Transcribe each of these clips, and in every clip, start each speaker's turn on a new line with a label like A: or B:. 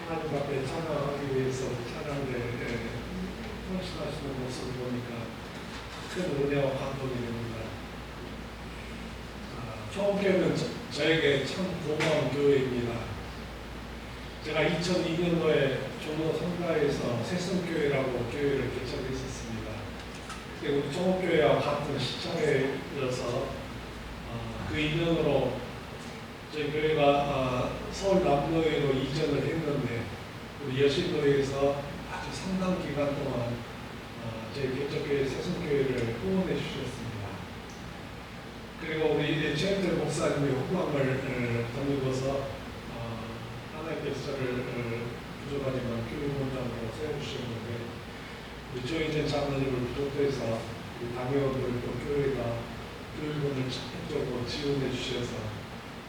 A: 하나님 앞에 찬양하기 위해서 찬양대에 헌신하시는 모습을 보니까 큰 은혜와 감동이 됩니다. 초원교회는 저에게 참 고마운 교회입니다. 제가 2002년도에 종로 성가에서 새성교회라고 교회를 개척했었습니다. 우리 초원교회와 같은 시청에이어서 그 인연으로 저희 교회가 서울 남로에로 이전을 했는데 우리 여신도에서 아주 상당 기간 동안 저희 개척교회 새성교회를 후원해 주셨습니다. 그리고 우리 최현철 목사님의 후광을 덧입어서 하나님께서 저를 부족하지만 교육원장으로 세워주셨는데 우리 조인전 장로님을 비롯해서 우리 당회원들도 교회가 교육원을 적극적으로 지원해 주셔서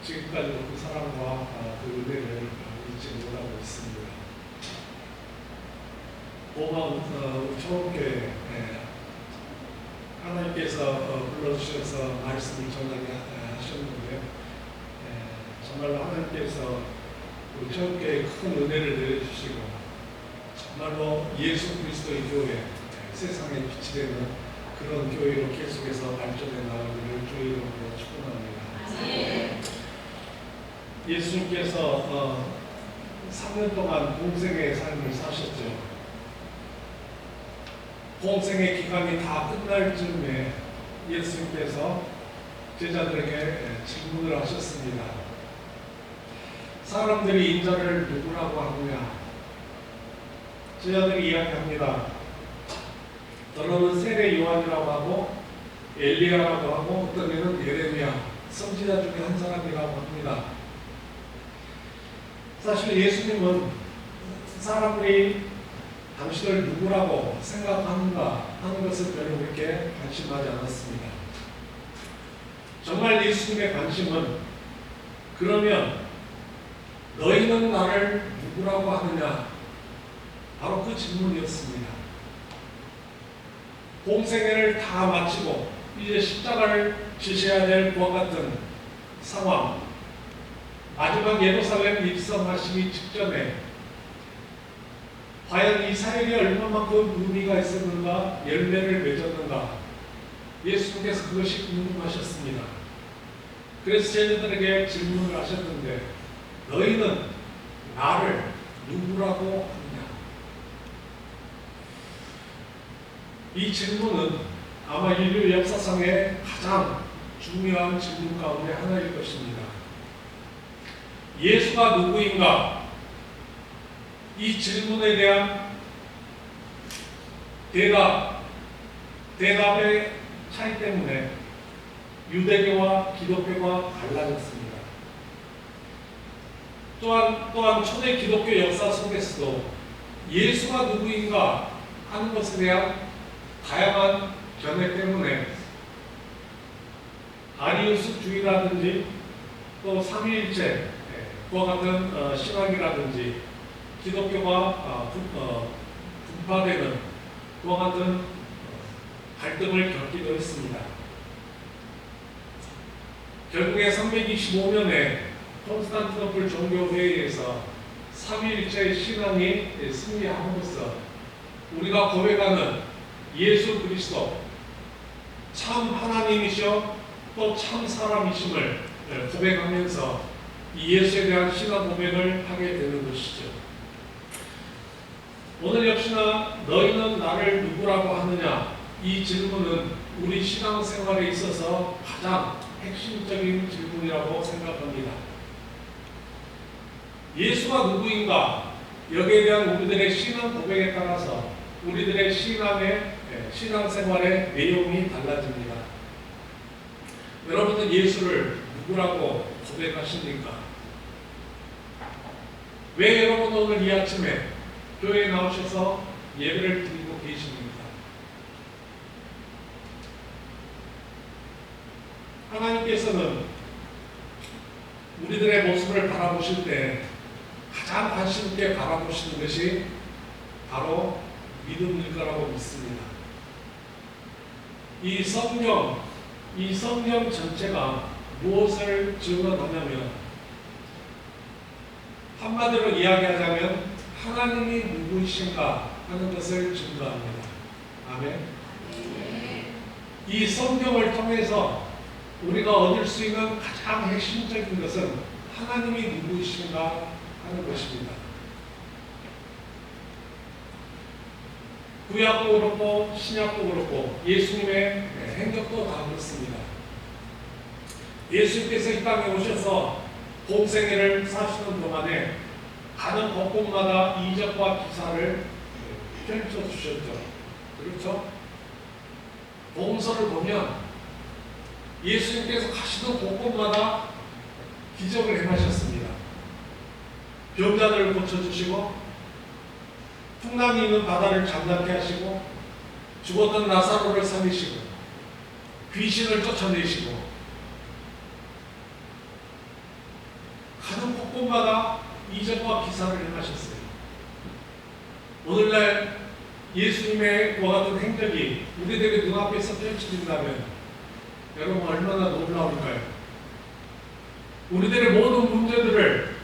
A: 지금까지도 그 사랑과 그 은혜를 잊지 못하고 있습니다. 고마운 우리 초원교회 하나님께서 불러주셔서 말씀을 전하게 하셨는데요. 정말로 하나님께서 우리 초원교회에 큰 은혜를 내려주시고 정말로 예수 그리스도의 교회, 세상에 빛이 되는 그런 교회로 계속해서 발전해 나가기를 주의 이름으로 축원합니다. 예수님께서 3년 동안 공생의 삶을 사셨죠. 공생의 기간이 다 끝날 즈음에 예수님께서 제자들에게 질문을 하셨습니다. 사람들이 인자를 누구라고 하느냐? 제자들이 이야기합니다. 너는 세례 요한이라고 하고 엘리야라고 하고 어떤 이는 예레미야, 선지자 중에 한 사람이라고 합니다. 사실 예수님은 사람들이 당신을 누구라고 생각하는가 하는 것을 별로 그렇게 관심하지 않았습니다. 정말 예수님의 관심은 그러면 너희는 나를 누구라고 하느냐? 바로 그 질문이었습니다. 공생애를 다 마치고 이제 십자가를 지셔야 될 것과 같은 상황, 마지막 예루살렘 입성하시기 직전에 과연 이 사역이 얼마만큼 의미가 있었는가, 열매를 맺었는가, 예수님께서 그것이 궁금하셨습니다. 그래서 제자들에게 질문을 하셨는데 너희는 나를 누구라고 하느냐? 이 질문은 아마 인류 역사상의 가장 중요한 질문 가운데 하나일 것입니다. 예수가 누구인가? 이 질문에 대한 대답의 차이 때문에 유대교와 기독교가 갈라졌습니다. 또한 초대 기독교 역사 속에서도 예수가 누구인가 하는 것에 대한 다양한 견해 때문에 아리우스주의라든지 또 삼위일체 그와 같은 신학이라든지 기독교가 분파되는 그와 같은 갈등을 겪기도 했습니다. 결국에 325년에 콘스탄티노플 종교회의에서 삼위일체의 신앙이 승리함으로써 우리가 고백하는 예수 그리스도 참 하나님이시오 또 참 사람이심을 고백하면서 이 예수에 대한 신앙 고백을 하게 되는 것이죠. 오늘 역시나 너희는 나를 누구라고 하느냐? 이 질문은 우리 신앙생활에 있어서 가장 핵심적인 질문이라고 생각합니다. 예수가 누구인가? 여기에 대한 우리들의 신앙 고백에 따라서 우리들의 신앙생활의 내용이 달라집니다. 여러분은 예수를 누구라고 고백하십니까? 왜 여러분 오늘 이 아침에 교회에 나오셔서 예배를 드리고 계십니까? 하나님께서는 우리들의 모습을 바라보실 때 가장 관심 있게 바라보시는 것이 바로 믿음일 거라고 믿습니다. 이 성경 전체가 무엇을 증언하냐면 한마디로 이야기하자면 하나님이 누구이신가 하는 것을 증거합니다. 아멘. 이 성경을 통해서 우리가 얻을 수 있는 가장 핵심적인 것은 하나님이 누구이신가 하는 것입니다. 구약도 그렇고 신약도 그렇고 예수님의 행적도 다 그렇습니다. 예수님께서 이 땅에 오셔서 공생애를 사시는 동안에 가는 곳곳마다 이적과 기사를 펼쳐주셨죠. 그렇죠? 복음서를 보면 예수님께서 가시는 곳곳마다 기적을 행하셨습니다. 병자들을 고쳐주시고 풍랑이 있는 바다를 잠잠케 하시고 죽었던 나사로를 살리시고 귀신을 쫓아내시고 가는 곳곳마다 이적과 기사를 행하셨어요. 오늘날 예수님의 그와 같은 행적이 우리들의 눈앞에서 펼쳐진다면 여러분 얼마나 놀라울까요? 우리들의 모든 문제들을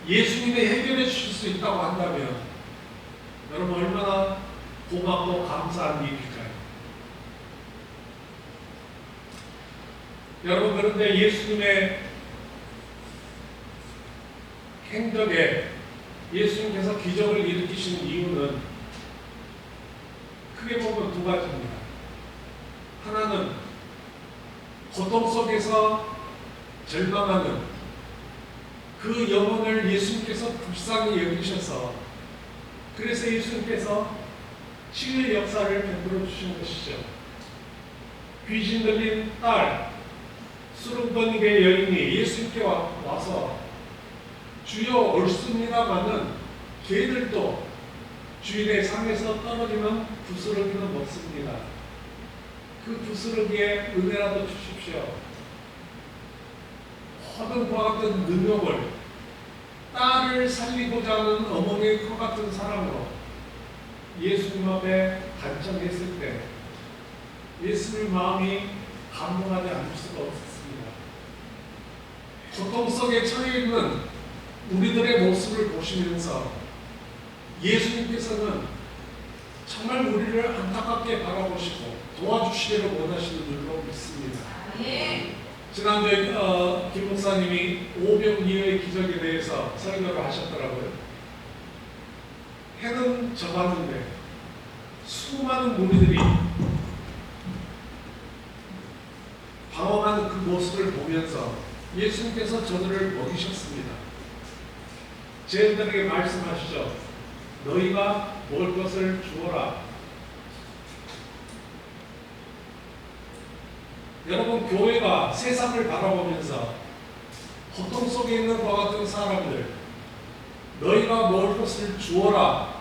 A: 예수님이 해결해 주실 수 있다고 한다면 여러분 얼마나 고맙고 감사한 일일까요? 여러분 그런데 예수님의 행적에 예수님께서 기적을 일으키시는 이유는 크게 보면 두 가지입니다. 하나는 고통 속에서 절망하는 그 영혼을 예수님께서 불쌍히 여기셔서 그래서 예수님께서 치유의 역사를 베풀어 주신 것이죠. 귀신 들린 딸 수르번nik의 여인이 예수님께 와서 주여 옳습니다마는 개들도 주인의 상에서 떨어지는 부스러기는 먹습니다. 그 부스러기에 은혜라도 주십시오. 모든 그와 같은 능력을 딸을 살리고자 하는 어머니의 그 같은 사랑으로 예수님 앞에 간청했을 때 예수님 마음이 감동하지 않을 수가 없었습니다. 고통 속에 처해 있는 우리들의 모습을 보시면서 예수님께서는 정말 우리를 안타깝게 바라보시고 도와주시기를 원하시는 줄로 믿습니다. 지난주에 김 목사님이 오병이어의 기적에 대해서 설교를 하셨더라고요. 해는 져갔는데 수많은 무리들이 방황하는 그 모습을 보면서 예수님께서 저들을 먹이셨습니다. 제자들에게 말씀하시죠. 너희가 먹을 것을 주어라. 여러분 교회가 세상을 바라보면서 고통 속에 있는 것과 같은 사람들 너희가 먹을 것을 주어라.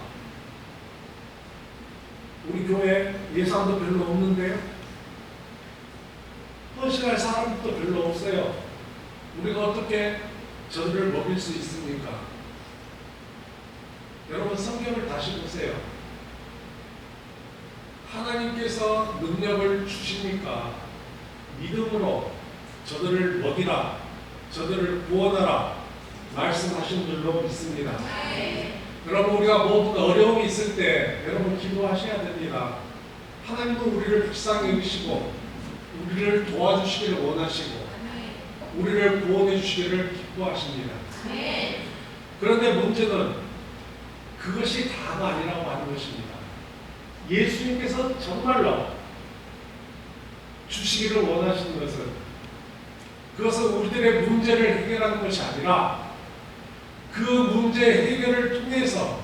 A: 우리 교회 예산도 별로 없는데요. 헌신할 사람도 별로 없어요. 우리가 어떻게 저들을 먹일 수 있습니까? 여러분 성경을 다시 보세요. 하나님께서 능력을 주시니까 믿음으로 저들을 먹이라, 저들을 구원하라 말씀하신 줄로 믿습니다. 여러분 우리가 모든 어려움이 있을 때 여러분 기도하셔야 됩니다. 하나님도 우리를 불쌍히 여기시고 우리를 도와주시기를 원하시고 우리를 구원해 주시기를 기뻐하십니다. 그런데 문제는 그것이 다가 아니라고 하는 것입니다. 예수님께서 정말로 주시기를 원하시는 것은 그것은 우리들의 문제를 해결하는 것이 아니라 그 문제 해결을 통해서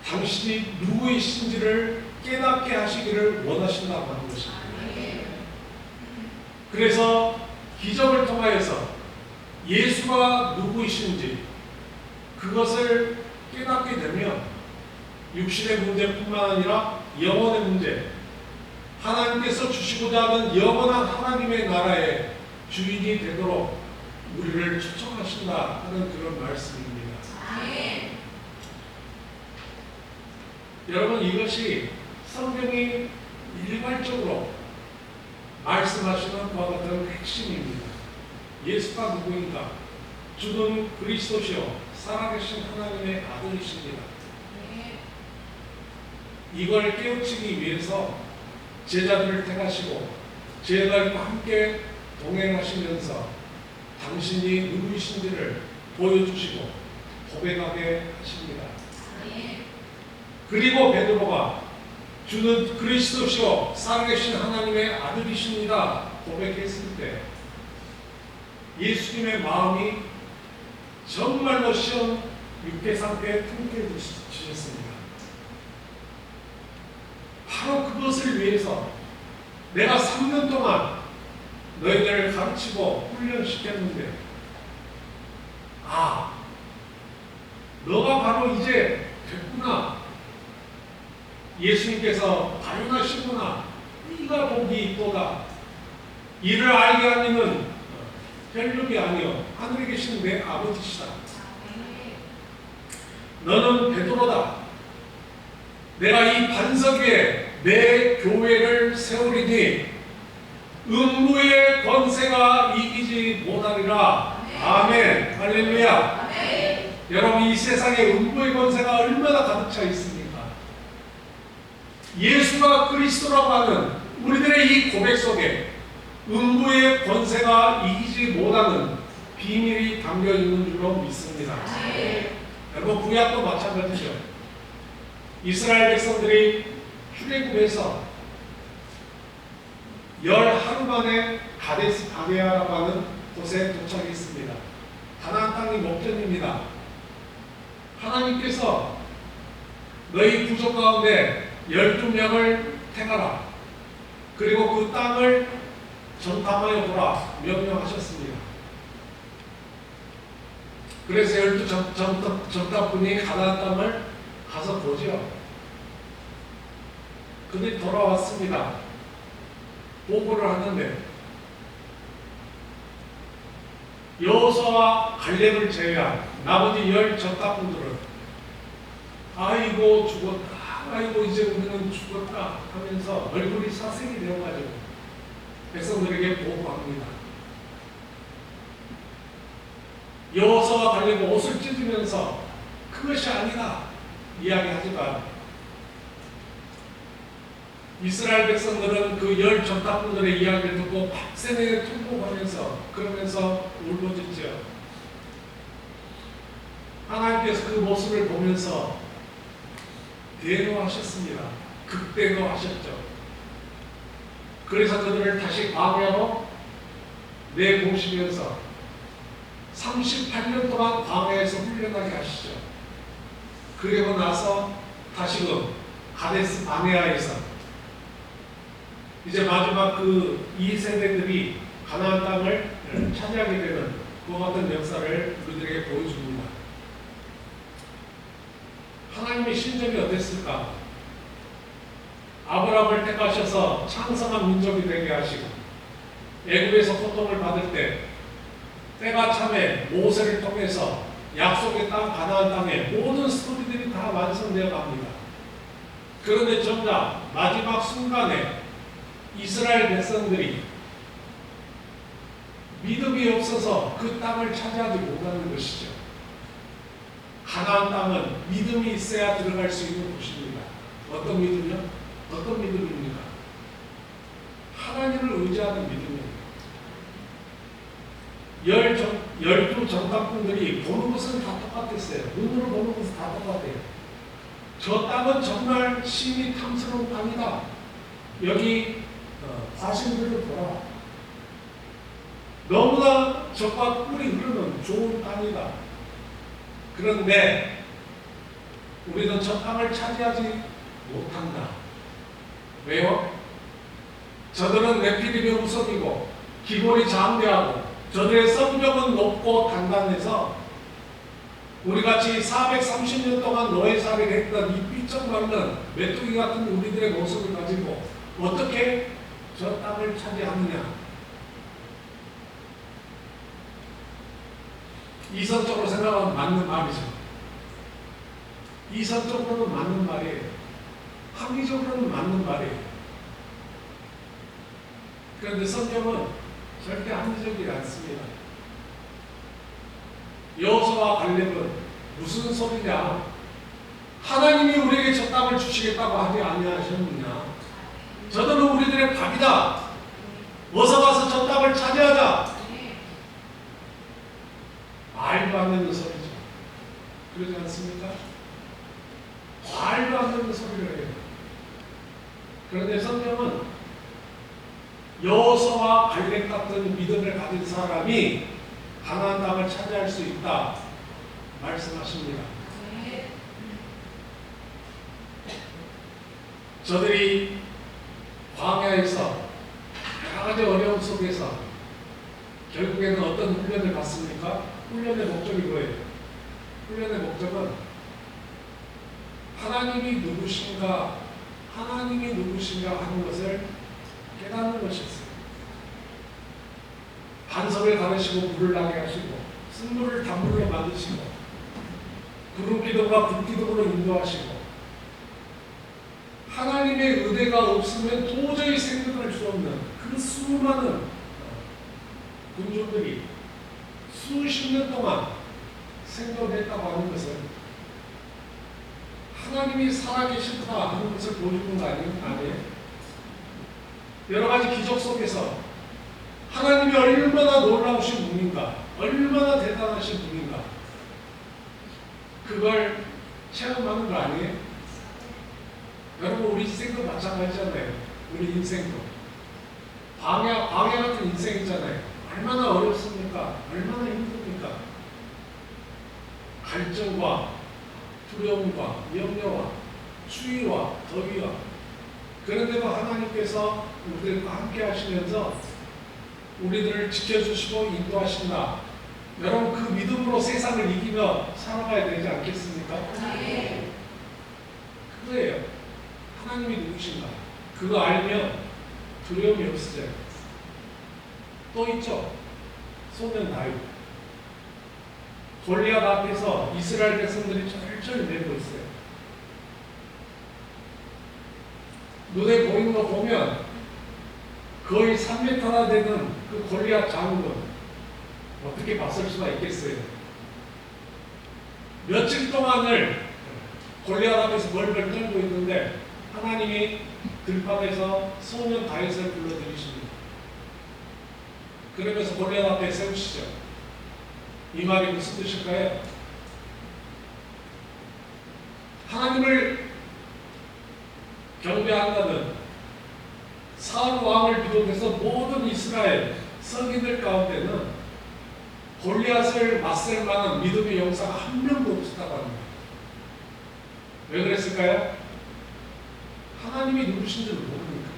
A: 당신이 누구이신지를 깨닫게 하시기를 원하신다고 하는 것입니다. 그래서 기적을 통하여서 예수가 누구이신지 그것을 깨닫게 되면 육신의 문제뿐만 아니라 영혼의 문제, 하나님께서 주시고자 하는 영원한 하나님의 나라의 주인이 되도록 우리를 초청하신다 하는 그런 말씀입니다. 여러분 이것이 성경이 일괄적으로 말씀하시는 것과 같은 핵심입니다. 예수가 누구인가? 주는 그리스도시요 살아계신 하나님의 아들이십니다. 이걸 깨우치기 위해서 제자들을 택하시고 제자들과 함께 동행하시면서 당신이 누구이신지를 보여주시고 고백하게 하십니다. 그리고 베드로가 주는 그리스도시요 살아계신 하나님의 아들이십니다 고백했을 때 예수님의 마음이 정말로 시험 육개상태에 통쾌해지셨습니다. 바로 그것을 위해서 내가 3년 동안 너희들을 가르치고 훈련시켰는데 너가 바로 이제 됐구나. 예수님께서 발견하시구나. 네가 복이 있도다. 이를 알게 하는 이는 혈육이 아니요 하늘에 계신 내 아버지시다. 너는 베드로다. 내가 이 반석 위에 내 교회를 세우리니 음부의 권세가 이기지 못하리라. 아멘. 할렐루야. 여러분, 이 세상에 음부의 권세가 얼마나 가득 차 있습니까? 예수가 그리스도라고 하는 우리들의 이 고백 속에 음부의 권세가 이기지 못하는 비밀이 담겨 있는 줄로 믿습니다. 여러분, 구약도 마찬가지죠. 이스라엘 백성들이 출애굽해서 10하루 만에 가데스 바네아라고 하는 곳에 도착했습니다. 가나안 땅이 목전입니다. 하나님께서 너희 부족 가운데 12명을 택하라. 그리고 그 땅을 정탐하여 보라 명령하셨습니다. 그래서 12 정탐꾼이 가나안 땅을 가서 보죠. 근데 돌아왔습니다. 보고를 하는데 여호수아와 갈렙을 제외한 나머지 10 정탐꾼들은 아이고 죽었다. 아이고 이제 우리는 죽었다 하면서 얼굴이 사색이 되어가지고 백성들에게 보고합니다. 여호수아와 갈렙은 옷을 찢으면서 그것이 아니다 이야기하지만 이스라엘 백성들은 그 10 정탐꾼들의 이야기를 듣고 박새내에 통곡하면서 그러면서 울부짖죠. 하나님께서 그 모습을 보면서 대노하셨습니다. 극대노하셨죠. 그래서 그들을 다시 광야로 내모시면서 38년 동안 광야에서 훈련하게 하시죠. 그리고 나서 다시금 가데스 바네아에서 이제 마지막 그 2세대들이 가나안 땅을 차지하게 되는 그와 같은 역사를 우리들에게 보여줍니다. 하나님의 신정이 어땠을까? 아브라함을 택하셔서 창성한 민족이 되게 하시고 애굽에서 고통을 받을 때 때가 참에 모세를 통해서 약속의 땅 가나안 땅에 모든 스토리들이 다 완성되어 갑니다. 그런데 정작 마지막 순간에 이스라엘 백성들이 믿음이 없어서 그 땅을 차지하지 못하는 것이죠. 가나안 땅은 믿음이 있어야 들어갈 수 있는 곳입니다. 어떤 믿음이요? 어떤 믿음입니까? 하나님을 의지하는 믿음입니다. 12 정탐꾼들이 보는 것은 다 똑같았어요. 눈으로 보는 것은 다 똑같아요. 저 땅은 정말 신이 탐스러운 땅이다. 여기 과실들을 보라. 너무나 적과 꿀이 흐르는 좋은 땅이다. 그런데 우리는 저 땅을 차지하지 못한다. 왜요? 저들은 네피림의 후손이고 기골이 장대하고 저들의 성벽은 높고 단단해서 우리같이 430년 동안 노예살이를 했던 이 삐쩍 말른 메뚜기 같은 우리들의 모습을 가지고 어떻게 저 땅을 차지하느냐. 이성적으로 생각하면 맞는 말이죠. 이성적으로는 맞는 말이에요. 합리적으로는 맞는 말이에요. 그런데 성경은 절대 합리적이지 않습니다. 여호수아와 갈렙은 무슨 소리냐? 하나님이 우리에게 저 땅을 주시겠다고 하지 아니하셨느냐? 저들은 우리들의 밥이다. 어서 가서 저 땅을 차지하자. 말도 안 되는 소리죠. 그러지 않습니까? 말도 안 되는 소리를 해요. 그런데 성경은 여호수아와 갈렙 같은 믿음을 가진 사람이 가나안 땅을 차지할 수 있다 말씀하십니다. 저들이 광야에서 여러 가지 어려움 속에서 결국에는 어떤 훈련을 받습니까? 훈련의 목적이 뭐예요? 훈련의 목적은 하나님이 누구신가 하는 것을 깨닫는 것이었어요. 반석을 가르시고 물을 나게 하시고 쓴물을 단물로 만드시고 구름기둥과 불기둥으로 인도하시고 하나님의 은혜가 없으면 도저히 생존할 수 없는 그 수많은 군중들이 수십 년 동안 생존했다고 하는 것은 하나님이 살아계시다 하는 것을 보여주는 거 아니에요? 여러 가지 기적 속에서 하나님이 얼마나 놀라우신 분인가, 얼마나 대단하신 분인가, 그걸 체험하는 거 아니에요? 여러분, 우리 인생도 마찬가지잖아요. 우리 인생도 광야 같은 인생이잖아요. 얼마나 어렵습니까? 얼마나 힘듭니까? 갈증과 두려움과 염려와 추위와 더위와, 그런데도 하나님께서 우리들과 함께 하시면서 우리들을 지켜주시고 인도하신다. 여러분, 그 믿음으로 세상을 이기며 살아가야 되지 않겠습니까? 네. 그거예요. 하나님이 누구신가? 그거 알면 두려움이 없어져요. 또 있죠. 소년 다윗. 골리앗 앞에서 이스라엘 백성들이 철철 내고 있어요. 눈에 보이는 거 보면 거의 3m나 되는 그 골리앗 장군 어떻게 맞설 수가 있겠어요? 며칠 동안을 골리앗 앞에서 벌벌 떨고 있는데 하나님이 들판에서 소년 다윗을 불러들이십니다. 그러면서 골리앗 앞에 세우시죠. 이 말이 무슨 뜻일까요? 하나님을 경배한다는 사울 왕을 비롯해서 모든 이스라엘 성인들 가운데는 골리앗을 맞설 만한 믿음의 용사가 한 명도 없었다고 합니다. 왜 그랬을까요? 하나님이 누구신지를 모르니까.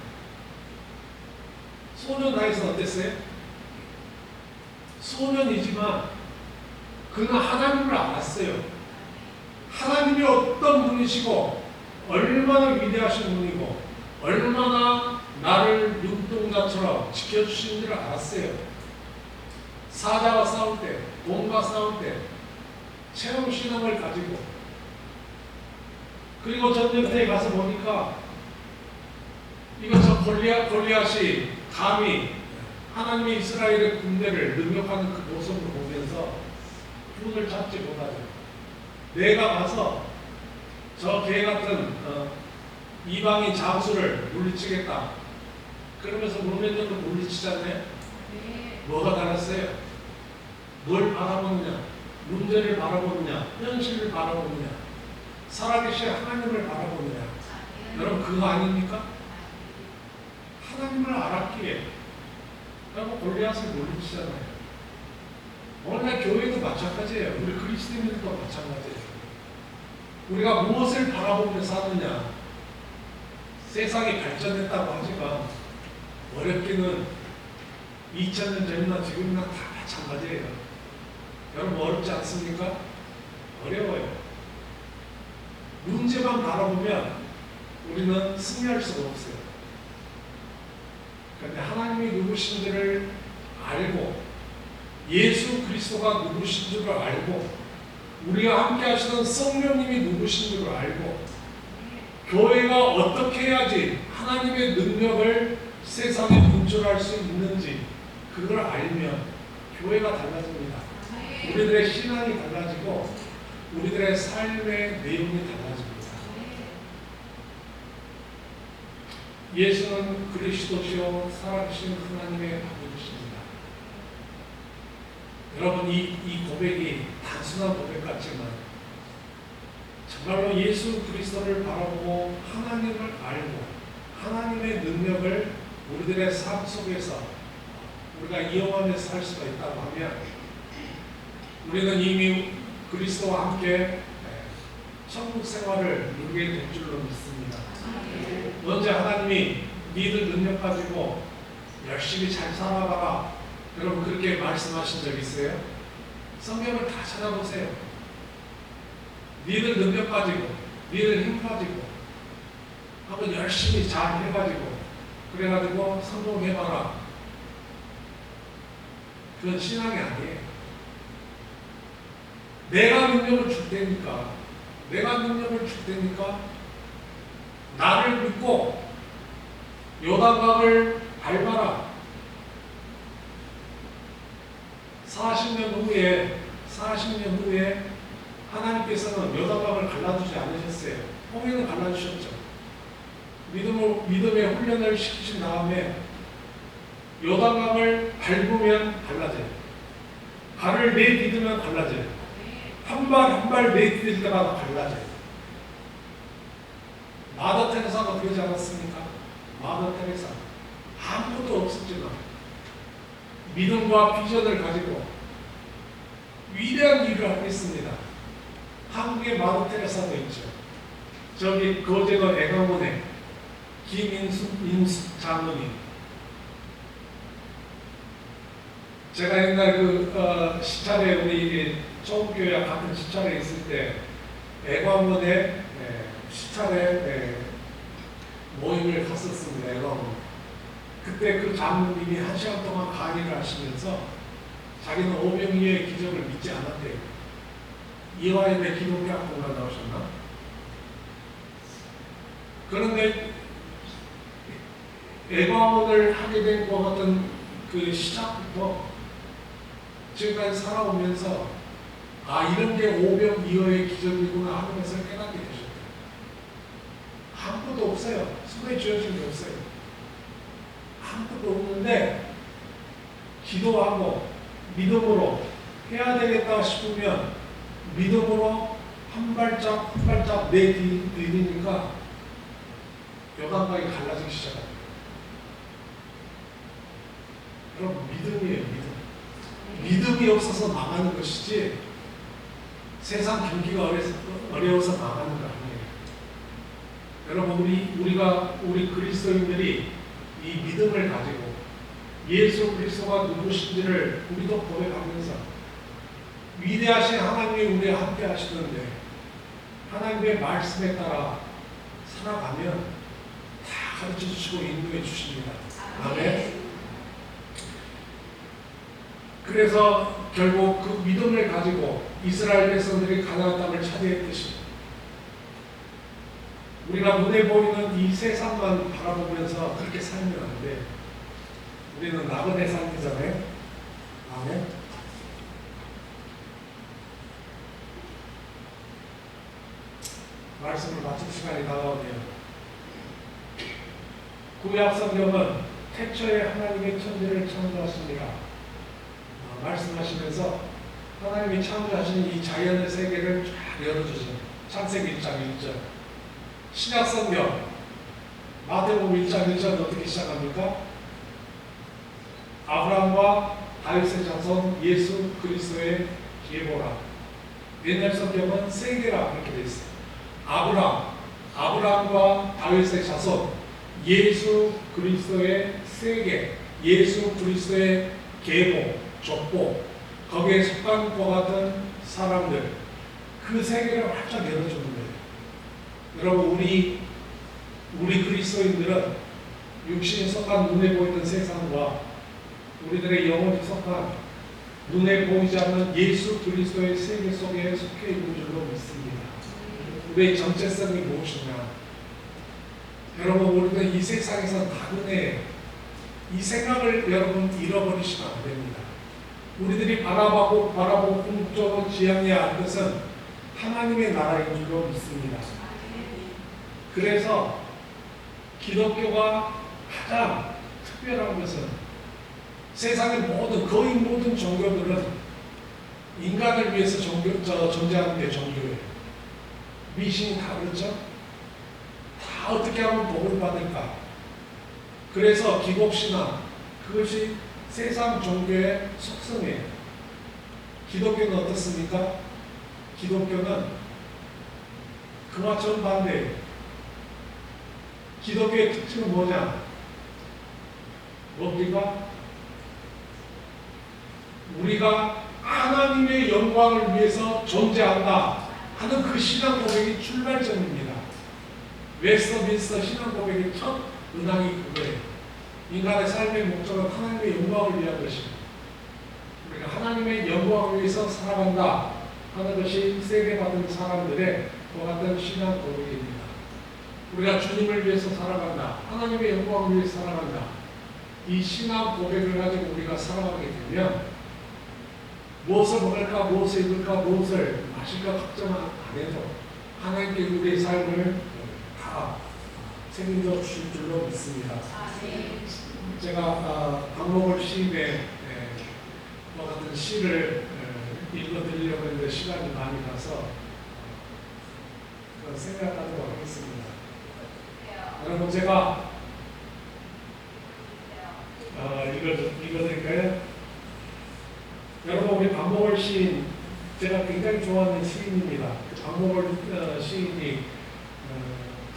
A: 소년 다윗은 어땠어요? 소년이지만 그는 하나님을 알았어요. 하나님이 어떤 분이시고 얼마나 위대하신 분이고 얼마나 나를 눈동자처럼 지켜주시는 줄 알았어요. 사자와 싸울 때, 곰과 싸울 때 체험 신앙을 가지고, 그리고 전쟁터에 가서 보니까 이거 저 골리앗이 감히 하나님이 이스라엘의 군대를 능력하는 그 모습을 보면서 눈을 잡지 못하죠. 내가 가서 저 개 같은 이방인 장수를 물리치겠다. 그러면서 몇 년도 물리치잖아요. 뭐가 달랐어요? 뭘 바라보느냐? 문제를 바라보느냐? 현실을 바라보느냐? 살아계신 하나님을 바라보느냐? 여러분, 그거 아닙니까? 하나님을 알았기에 그리고 골리앗을 물리치잖아요. 오늘날 교회도 마찬가지예요. 우리 그리스도인들도 마찬가지예요. 우리가 무엇을 바라보며 사느냐? 세상이 발전했다고 하지만 어렵기는 2000년 전이나 지금이나 다 마찬가지예요. 여러분, 어렵지 않습니까? 어려워요. 문제만 바라보면 우리는 승리할 수가 없어요. 그런데 하나님이 누구신지를 알고 예수 그리스도가 누구신 줄을 알고 우리와 함께 하시는 성령님이 누구신 줄을 알고 교회가 어떻게 해야지 하나님의 능력을 세상에 분출할 수 있는지 그걸 알면 교회가 달라집니다. 우리들의 신앙이 달라지고 우리들의 삶의 내용이 달라집니다. 예수는 그리스도시요 살아계신 하나님의 아들이십니다. 여러분, 이 고백이 단순한 고백 같지만 정말로 예수 그리스도를 바라보고 하나님을 알고 하나님의 능력을 우리들의 삶 속에서 우리가 이용하며 살 수가 있다고 하면 우리는 이미 그리스도와 함께 천국 생활을 누리게 될 줄로 믿습니다. 언제 하나님이 니들 능력 가지고 열심히 잘 살아가라, 여러분 그렇게 말씀하신 적 있어요? 성경을 다 찾아보세요. 니들 능력 가지고 니들 힘 가지고 한번 열심히 잘 해가지고 그래가지고 성공해봐라. 그건 신앙이 아니에요. 내가 능력을 줄 테니까 나를 믿고 요단강을 밟아라. 40년 후에 하나님께서는 요단강을 갈라주지 않으셨어요. 홍해는 갈라주셨죠. 믿음의 훈련을 시키신 다음에 요단강을 밟으면 갈라져요. 발을 내디디면 갈라져요. 한 발 한 발 내디딜 때마다 갈라져요. 마더 테레사가 그러지 않았습니까? 마더 테레사 아무것도 없었지만 믿음과 비전을 가지고 위대한 일을 하겠습니다. 한국의 마더 테레사도 있죠. 저기 거제도 애강원에 김인숙 장로님. 제가 옛날 시찰에 우리 초급교회 같은 시찰에 있을 때 애광원에 시찰에 모임을 갔었습니다. 애광원. 그때 그 장로님이 1시간 동안 강의를 하시면서 자기는 오병이어의 기적을 믿지 않았대요. 이화여대 기독교학부가 나오셨나? 그런데 애광원을 하게 된 것 같은 그 시작부터 지금까지 살아오면서 이런 게 오병이어의 기적이구나 하는 것을 깨닫게 되셨대요. 아무것도 없어요. 손에 쥐어진 게 없어요. 아무것도 없는데 기도하고 믿음으로 해야 되겠다 싶으면 믿음으로 한 발짝 내디디니까 요단강이 갈라지기 시작합니다. 여러분, 믿음이에요. 믿음이 없어서 망하는 것이지 세상 경기가 어려워서 망하는 거 아니에요. 여러분, 우리 그리스도인들이 이 믿음을 가지고 예수 그리스도가 누구신지를 우리도 고백하면서 위대하신 하나님이 우리와 함께 하시는데 하나님의 말씀에 따라 살아가면 다 가르쳐 주시고 인도해 주십니다. 아멘. 그래서 결국 그 믿음을 가지고 이스라엘 백성들이 가나안 땅을 차지했듯이 우리가 눈에 보이는 이 세상만 바라보면서 그렇게 살면 안 돼. 우리는 나그네 삶이잖아요. 아멘. 말씀을 마칠 시간이 다가오네요. 구약 성경은 태초에 하나님의 천지를 창조하십니다. 말씀하시면서 하나님이 창조하신 이 자연의 세계를 쫙 열어주신 창세기 1장 1절. 신약 성경 마태복음 1장 1절 어떻게 시작합니까? 아브라함과 다윗의 자손 예수 그리스도의 계보라. 옛날 성경은 세계라 그렇게 되어 있어요. 아브라함과 다윗의 자손 예수 그리스도의 세계, 예수 그리스도의 계보, 족보, 거기에 속한 것 같은 사람들, 그 세계를 활짝 열어주는 거예요. 여러분, 우리 그리스도인들은 육신이 속한 눈에 보이는 세상과 우리들의 영혼이 속한 눈에 보이지 않는 예수 그리스도의 세계 속에 속해 있는 줄로 믿습니다. 우리의 정체성이 무엇이냐? 여러분, 우리는 이 세상에서 나그네, 이 생각을 여러분 잃어버리시면 안 됩니다. 우리들이 바라보고 궁극적으로 지향해야 할 것은 하나님의 나라인 줄로 믿습니다. 그래서 기독교가 가장 특별한 것은 세상의 거의 모든 종교들은 인간을 위해서 존재하는 게 종교예요. 미신이 다 그렇죠? 다 어떻게 하면 복을 받을까? 그래서 기복신앙, 그것이 세상 종교의 속성이에요. 기독교는 어떻습니까? 기독교는 그와 정반대예요. 기독교의 특징은 뭐냐? 우리가 하나님의 영광을 위해서 존재한다 하는 그 신앙 고백이 출발점입니다. 웨스터민스터 신앙 고백의 첫 은항이 그거예요. 인간의 삶의 목적은 하나님의 영광을 위한 것입니다. 우리가 하나님의 영광을 위해서 살아간다 하는 것이 세례받은 사람들의 그와 같은 신앙 고백입니다. 우리가 주님을 위해서 살아간다, 하나님의 영광을 위해서 살아간다, 이 신앙 고백을 가지고 우리가 살아가게 되면 무엇을 먹을까, 무엇을 입을까, 무엇을 마실까 걱정 안 해도 하나님께 우리의 삶을 다 책임져 주실 줄로 믿습니다. 제가 박목월 시인의 뭐 같은 시를 읽어드리려고 했는데 시간이 많이 가서 생각하도록 하겠습니다. 여러분, 제가 읽어드릴까요? 여러분, 우리 박목월 시인, 제가 굉장히 좋아하는 시인입니다. 박목월 시인이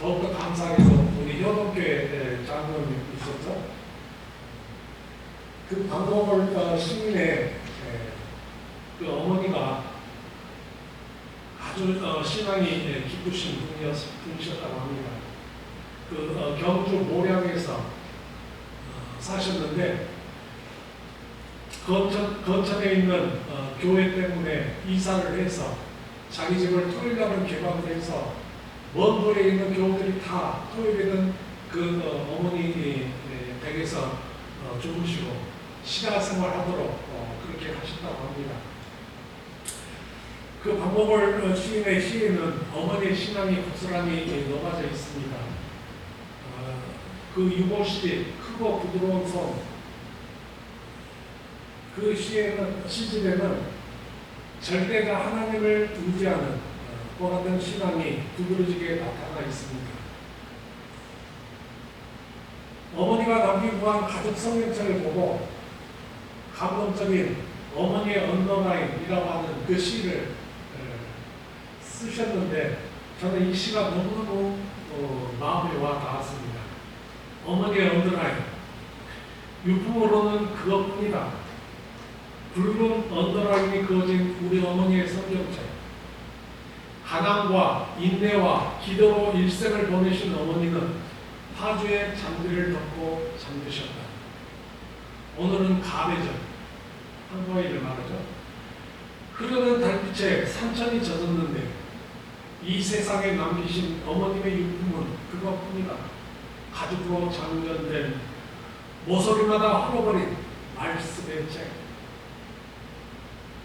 A: 더욱더 감사하게도 우리 현업교회 장로님이 있었죠. 그 박목월 시인의 그 어머니가 아주 신앙이 깊으신 분이셨다고 합니다. 그 경주 모량에서 사셨는데 거천에 있는 교회 때문에 이사를 해서 자기 집을 토요일날은 개방을 해서 먼 거리에 있는 교우들이 다 토요일에는 그 어머니 댁에서 주무시고 신앙생활 하도록 그렇게 하셨다고 합니다. 그 박목월 시인의 시에는 어머니의 신앙이 고스란히 녹아져 있습니다. 그 유고시집, 크고 부드러운 손, 그 시집에는 절대가 하나님을 의지하는 그와 같은 신앙이 두드러지게 나타나 있습니다. 어머니가 남긴 구한 가족 성경책을 보고 감동적인 어머니의 언더라인이라고 하는 그 시를 쓰셨는데 저는 이 시가 너무너무 마음에 와 닿았습니다. 어머니의 언더라인, 유품으로는 그것뿐이다. 붉은 언더라인이 그어진 우리 어머니의 성경책, 가난과 인내와 기도로 일생을 보내신 어머니는 파주에 잔디를 덮고 잠드셨다. 오늘은 가배절, 한과일을 말하죠. 흐르는 달빛에 산천이 젖었는데 이 세상에 남기신 어머님의 유품은 그것뿐이다. 가죽으로 장전된 모서리마다 헐어버린 말씀의 책.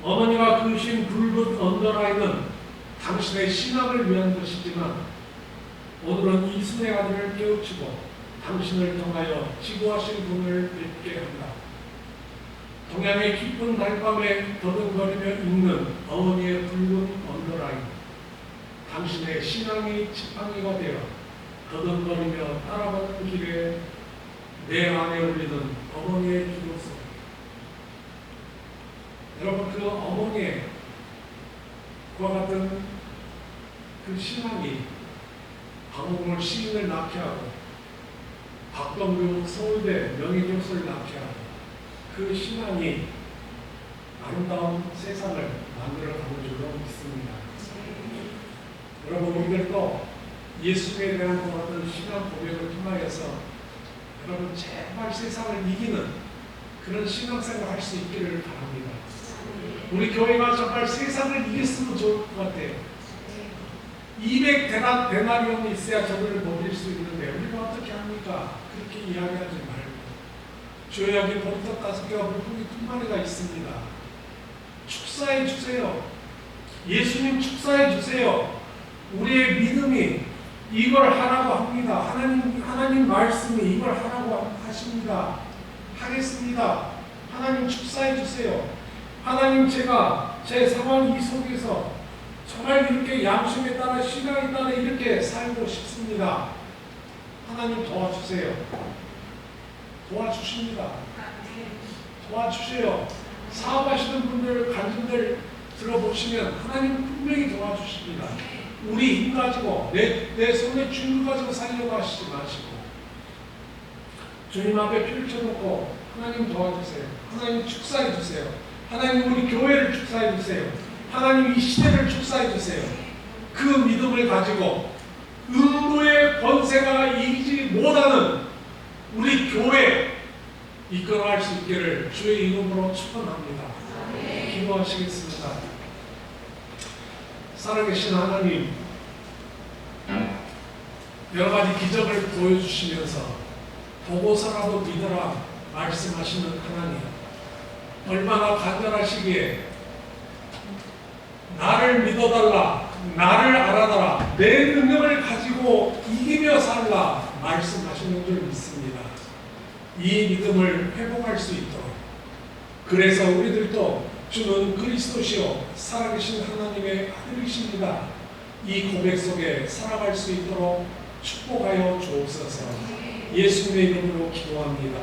A: 어머니가 그으신 붉은 언더라인은 당신의 신앙을 위한 것이지만 오늘은 이순의 아들을 깨우치고 당신을 통하여 지구하신 분을 뵙게 한다. 동양의 깊은 달밤에 더듬거리며 읽는 어머니의 붉은 언더라인, 당신의 신앙이 지팡이가 되어 더듬거리며 따라가는 길에 내 안에 울리는 어머니의 기도 소리. 여러분, 그 어머니의 그와 같은 그 신앙이 박목월 시인을 낳게 하고 박동규 서울대 명예교수를 낳게 하고 그 신앙이 아름다운 세상을 만들어가는 줄로 믿습니다. 여러분, 우리들도 예수에 대한 그 어떤 신앙 고백을 통하여서 여러분 제발 세상을 이기는 그런 신앙생활을 할 수 있기를 바랍니다. 우리 교회가 정말 세상을 이겼으면 좋을 것 같아요. 200데나리온이 있어야 저들을 먹일 수 있는데 우리가 어떻게 합니까? 그렇게 이야기하지 말고 주여, 여기 보리떡 5개와 물고기 2마리가 있습니다. 축사해 주세요. 예수님 축사해 주세요. 우리의 믿음이 이걸 하라고 합니다. 하나님 말씀이 이걸 하라고 하십니다. 하겠습니다. 하나님 축사해 주세요. 하나님, 제가 제 상황 이 속에서 정말 이렇게 양심에 따라 신앙에 따라 이렇게 살고 싶습니다. 하나님 도와주세요. 도와주십니다. 도와주세요. 사업하시는 분들, 간증들 들어보시면 하나님 분명히 도와주십니다. 우리 힘 가지고 내 손에 줄 가지고 살려고 하시지 마시고 주님 앞에 펼쳐놓고 하나님 도와주세요. 하나님 축사해 주세요. 하나님 우리 교회를 축사해 주세요. 하나님 이 시대를 축사해 주세요. 그 믿음을 가지고 음부의 권세가 이기지 못하는 우리 교회 이끌어갈 수 있기를 주의 이름으로 축원합니다. 기도하시겠습니다. 살아계신 하나님, 여러 가지 기적을 보여주시면서 보고서라도 믿어라 말씀하시는 하나님, 얼마나 간절하시기에 나를 믿어달라, 나를 알아달라, 내 능력을 가지고 이기며 살라 말씀하시는 줄 믿습니다. 이 믿음을 회복할 수 있도록, 그래서 우리들도 주는 그리스도시요 살아계신 하나님의 아들이십니다. 이 고백 속에 살아갈 수 있도록 축복하여 주옵소서. 예수님의 이름으로 기도합니다.